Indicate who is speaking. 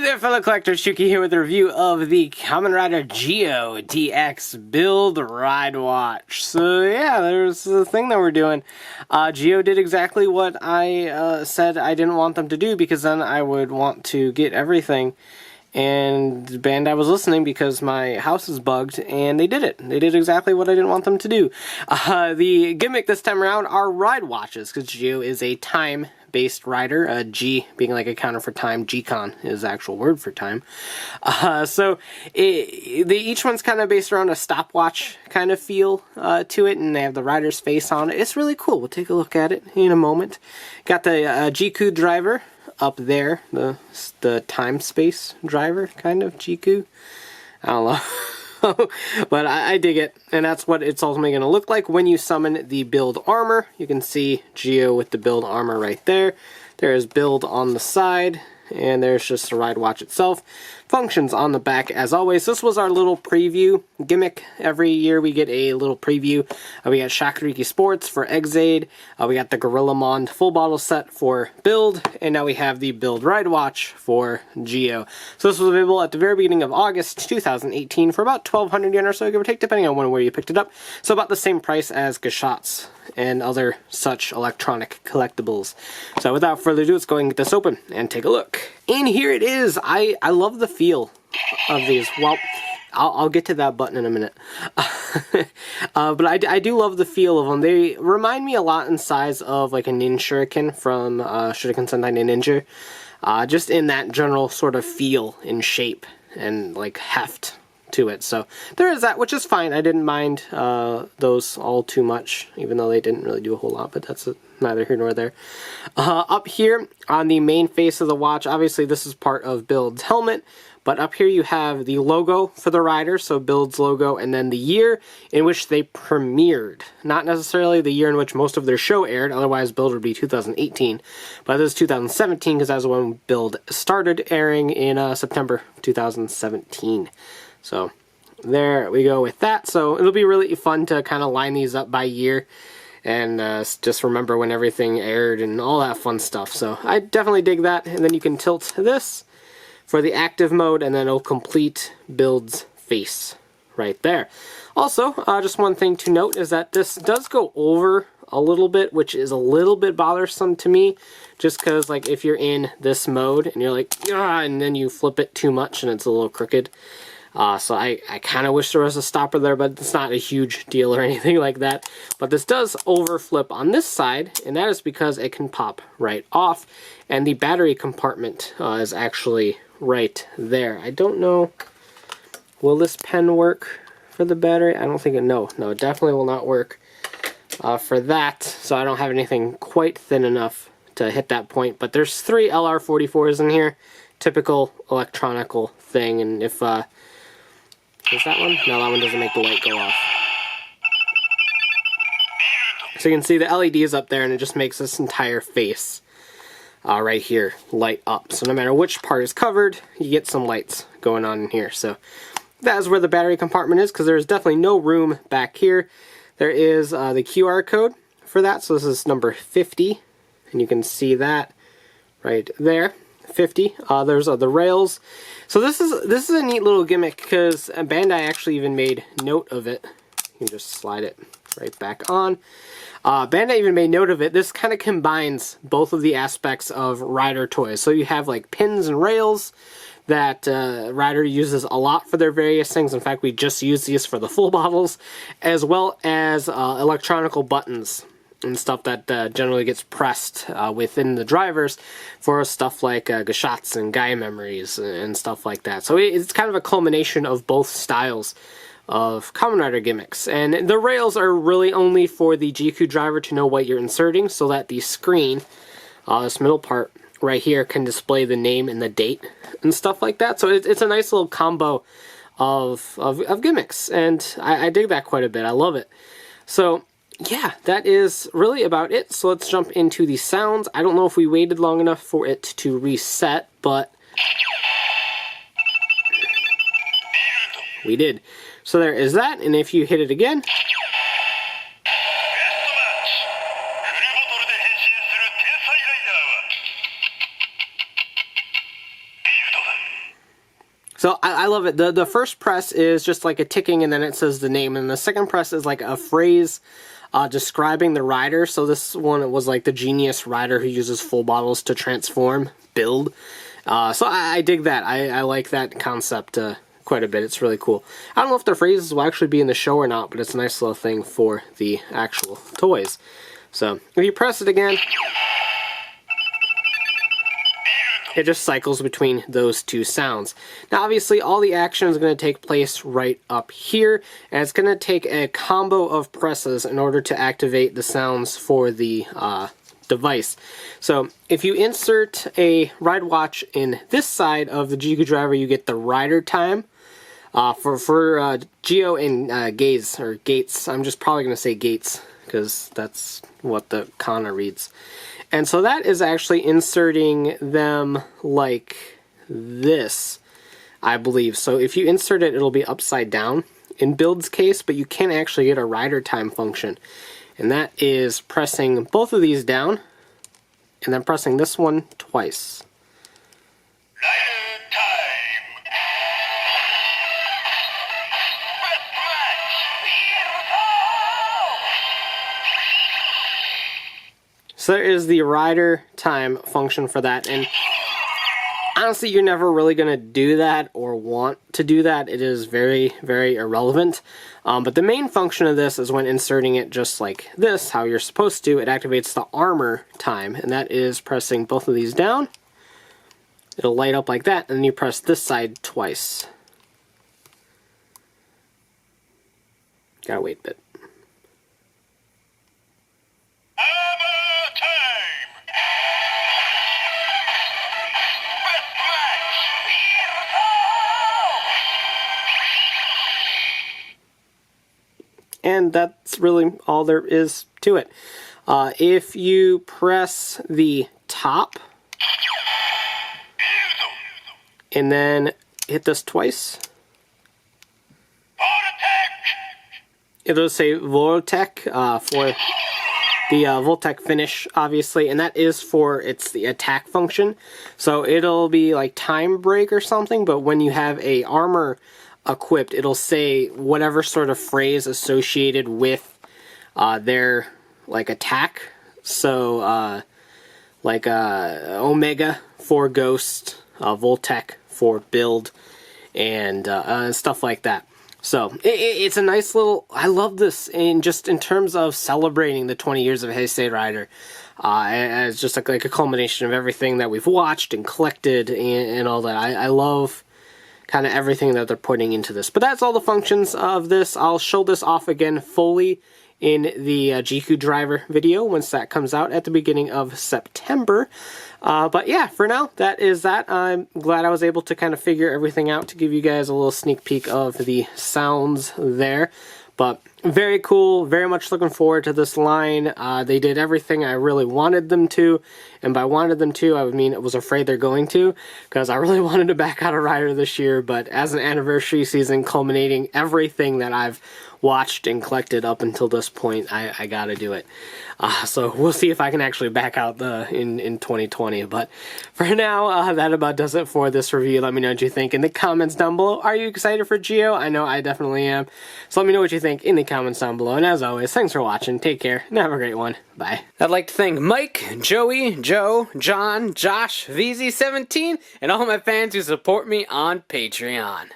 Speaker 1: there, fellow collectors. Shuki here with a review of the Kamen Rider Zi-O DX Build Ride Watch. So yeah, there's the thing that we're doing. Zi-O did exactly what I said I didn't want them to do, because then I would want to get everything. And Bandai was listening because my house is bugged, and they did it. They did exactly what I didn't want them to do. The gimmick this time around are ride watches, because Zi-O is a time-based rider. G being like a counter for time. G-Con is the actual word for time. Each one's kind of based around a stopwatch kind of feel to it, and they have the rider's face on it. It's really cool. We'll take a look at it in a moment. Got the Jiku driver up there, the time space driver kind of Jiku. I don't know. But I dig it, and that's what it's ultimately going to look like when you summon the build armor. You can see Zi-O with the build armor right there. There is build on the side, and there's just the ride watch itself. Functions on the back as always. This was our little preview gimmick. Every year we get a little preview. We got Shakuriki Sports for Exade. We got the Gorilla Mond full bottle set for Build, and now we have the Build Ride Watch for Zi-O. So this was available at the very beginning of August 2018 for about 1,200 yen or so, give or take, depending on when where you picked it up. So about the same price as Geiz and other such electronic collectibles. So without further ado, let's go ahead and get this open and take a look. And here it is. I love the feel of these. Well, I'll get to that button in a minute. But I do love the feel of them. They remind me a lot in size of like a Nin Shuriken from Shuriken Sentai Ninja. Just in that general sort of feel and shape and like heft to it. So there is that, which is fine. I didn't mind those all too much, even though they didn't really do a whole lot, but that's neither here nor there. Up here on the main face of the watch, obviously this is part of Build's helmet, but up here you have the logo for the rider, so Build's logo, and then the year in which they premiered. Not necessarily the year in which most of their show aired, otherwise Build would be 2018, but this is 2017 because that's when Build started airing in September 2017. So there we go with that. So it'll be really fun to kind of line these up by year and just remember when everything aired and all that fun stuff. So I definitely dig that. And then you can tilt this for the active mode, and then it'll complete Build's face right there. Also, just one thing to note is that this does go over a little bit, which is a little bit bothersome to me, just because like if you're in this mode and you're like, ah, and then you flip it too much and it's a little crooked. So I kind of wish there was a stopper there, but it's not a huge deal or anything like that. But this does overflip on this side, and that is because it can pop right off. And the battery compartment is actually right there. I don't know, will this pen work for the battery? I don't think it, no, it definitely will not work for that. So I don't have anything quite thin enough to hit that point. But there's 3 LR44s in here, typical electronical thing. And if is that one? No, that one doesn't make the light go off. So you can see the LED is up there, and it just makes this entire face right here light up. So no matter which part is covered, you get some lights going on in here. So that is where the battery compartment is, because there's definitely no room back here. There is the QR code for that. So this is number 50, and you can see that right there. 50. There's the rails. So this is a neat little gimmick, because Bandai actually even made note of it. You can just slide it right back on. Bandai even made note of it. This kind of combines both of the aspects of rider toys. So you have like pins and rails that Rider uses a lot for their various things. In fact, we just use these for the full bottles, as well as electronical buttons and stuff that generally gets pressed within the drivers for stuff like Geiz and Geiz memories and stuff like that. So it's kind of a culmination of both styles of Kamen Rider gimmicks. And the rails are really only for the Jiku driver to know what you're inserting, so that the screen, this middle part right here, can display the name and the date and stuff like that. So it's a nice little combo of gimmicks, and I dig that quite a bit. I love it. So yeah, that is really about it. So let's jump into the sounds. I don't know if we waited long enough for it to reset, but we did. So there is that, and if you hit it again, So I love it. The first press is just like a ticking, and then it says the name, and the second press is like a phrase describing the rider. So this one was like the genius rider who uses full bottles to transform, build. So I dig that. I like that concept quite a bit. It's really cool. I don't know if the phrases will actually be in the show or not, but it's a nice little thing for the actual toys. So if you press it again, it just cycles between those two sounds. Now obviously all the action is going to take place right up here, and it's going to take a combo of presses in order to activate the sounds for the device. So if you insert a ride watch in this side of the Zi-O driver, you get the rider time. For Zi-O and Geiz, or Gates, I'm just probably going to say Gates, because that's what the kana reads. And so that is actually inserting them like this, I believe. So if you insert it, it'll be upside down in Build's case, but you can actually get a rider time function. And that is pressing both of these down, and then pressing this one twice. So there is the rider time function for that, and honestly you're never really going to do that or want to do that. It is very, very irrelevant. But the main function of this is when inserting it just like this, how you're supposed to, it activates the armor time, and that is pressing both of these down. It'll light up like that, and then you press this side twice. Gotta wait a bit. And that's really all there is to it. If you press the top and then hit this twice, it'll say Voltec for the Voltec finish, obviously, and that is for the attack function. So it'll be like time break or something, but when you have a armor equipped, it'll say whatever sort of phrase associated with their like attack. So like Omega for Ghost, Voltec for Build, and stuff like that. So it's a nice little, I love this in terms of celebrating the 20 years of Heisei Rider. As just like a culmination of everything that we've watched and collected and all that. I love kind of everything that they're putting into this. But that's all the functions of this. I'll show this off again fully in the Zi-O driver video once that comes out at the beginning of September. But yeah, for now, that is that. I'm glad I was able to kind of figure everything out to give you guys a little sneak peek of the sounds there. But very cool, very much looking forward to this line. They did everything I really wanted them to, and by wanted them to, I would mean I was afraid they're going to, because I really wanted to back out a rider this year, but as an anniversary season culminating everything that I've watched and collected up until this point, I gotta do it. So we'll see if I can actually back out in 2020. But for now, that about does it for this review. Let me know what you think in the comments down below. Are you excited for Zi-O? I know I definitely am. So let me know what you think in the comments down below. And as always, thanks for watching. Take care and have a great one. Bye. I'd like to thank Mike, Joey, Joe, John, Josh, VZ17, and all my fans who support me on Patreon.